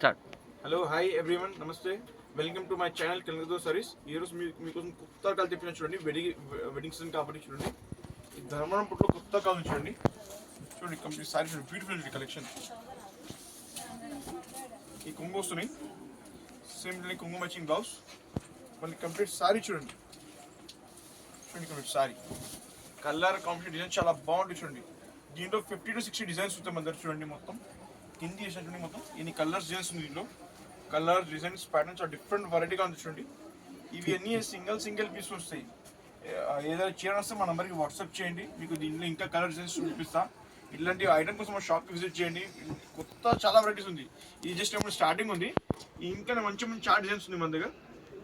Start. Hello hi everyone, namaste, welcome to my channel కలగదో సారీస్. ఈరోజు మీకోసం కొత్త రకాలు తెప్పిన చూడండి. వెడ్డింగ్ సీజన్ కాబట్టి చూడండి, ఈ ధర్మవరం పుట్లో కొత్త కాలం చూడండి. చూడండి కంప్లీట్ సారీ చూడండి, బ్యూటిఫుల్ కలెక్షన్. ఈ కొంగు వస్తున్నాయి, సేమ్ కొంగు మ్యాచింగ్ బ్లౌజ్, మళ్ళీ కంప్లీట్ సారీ చూడండి. చూడండి complete sorry colour combination design చాలా బాగుంటుంది చూడండి. దీంట్లో 50 to 60 డిజైన్స్ ఉంటాయి మన దగ్గర చూడండి. మొత్తం కింది చేసిన చూడండి, మొత్తం ఎన్ని కలర్స్ డిజైన్స్ ఉంది దీంట్లో. కలర్ డిజైన్స్ ప్యాటర్న్స్ చాలా డిఫరెంట్ వెరైటీగా ఉంది చూడండి. ఇవి అన్నీ సింగిల్ పీస్ వస్తాయి. ఏదైనా చీర వస్తే మా నెంబర్కి వాట్సాప్ చేయండి, మీకు దీంట్లో ఇంకా కలర్ డిజైన్స్ చూపిస్తా. ఇలాంటి ఐటమ్ కోసం మా షాప్కి విజిట్ చేయండి. కొత్త చాలా వెరైటీస్ ఉంది. ఇది జస్ట్ ఏమైనా స్టార్టింగ్ ఉంది, ఇంకా మంచి చార్ట్ డిజైన్స్ ఉంది మన దగ్గర.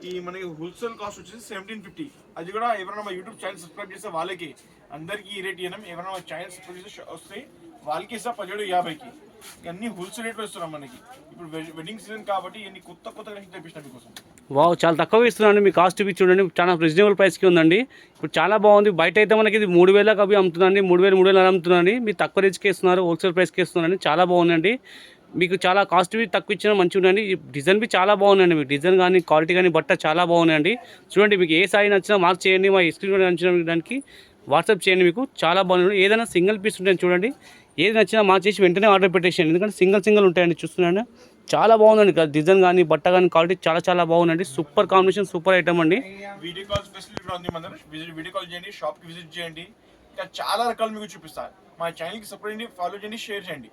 ఈ మనకి హోల్సేల్ కాస్ట్ వచ్చేసి 1750. అది కూడా ఎవరైనా మా యూట్యూబ్ ఛానల్ సబ్స్క్రైబ్ చేస్తే వాళ్ళకి అందరికీ ఈ రేట్ ఇవ్వడం. ఎవరైనా మా ఛానల్ సబ్స్క్రైబ్ చేస్తే వస్తాయి వాళ్ళకి ఇస్తా 1750కి. అన్ని హోల్సేల్ రేట్లో ఇస్తున్నాం మనకి. ఇప్పుడు వెడ్డింగ్ సీజన్ కాబట్టి ఇన్ని కొత్త కలెక్షన్ తెప్పించిన మీకోసం. వావ్, చాలా తక్కువ ఇస్తున్నాండి. మీ కాస్ట్ ఇవి చూడండి, చాలా రీజనబుల్ ప్రైస్కి ఉందండి. ఇప్పుడు చాలా బాగుంది. బయట అయితే మనకి ఇది 3000 అవి అమ్ముతుందండి, 3000 అమ్ముతుందండి. మీరు తక్కువ రేట్కి ఇస్తున్నారు, హోల్సేల్ ప్రైస్కి ఇస్తున్నారండి. చాలా బాగుందండి. మీకు చాలా కాస్ట్ తక్కువ ఇచ్చినా మంచిగా ఉందండి. డిజైన్ చాలా బాగుందండి. మీకు డిజైన్ కానీ క్వాలిటీ కానీ బట్ట చాలా బాగున్నాయండి. చూడండి, మీకు ఏ సారీ నచ్చినా మార్క్ చేయండి, మా స్క్రీన్ నచ్చిన దానికి వాట్సాప్ చేయండి. మీకు చాలా బాగుంది. ఏదైనా సింగిల్ పీస్ ఉంటాయని చూడండి, ఏది నచ్చినా మార్క్ చేసి వెంటనే ఆర్డర్ పెట్టేసేయండి. ఎందుకంటే సింగిల్ ఉంటాయండి. చూస్తున్నాను, చాలా బాగుందండి. డిజైన్ కానీ బట్ట కానీ క్వాలిటీ చాలా బాగుందండి. సూపర్ కాంబినేషన్, సూపర్ ఐటమ్ అండి. వీడియో కాల్ ఫెసిలిటీ కూడా ఉంది మన దగ్గర. వీడియో కాల్ చేయండి, షాప్కి విజిట్ చేయండి. ఇంకా చాలా రకాలు మీకు చూపిస్తారు. మా ఛానల్కి సపోర్ట్ చేయండి, ఫాలో చేయండి, షేర్ చేయండి.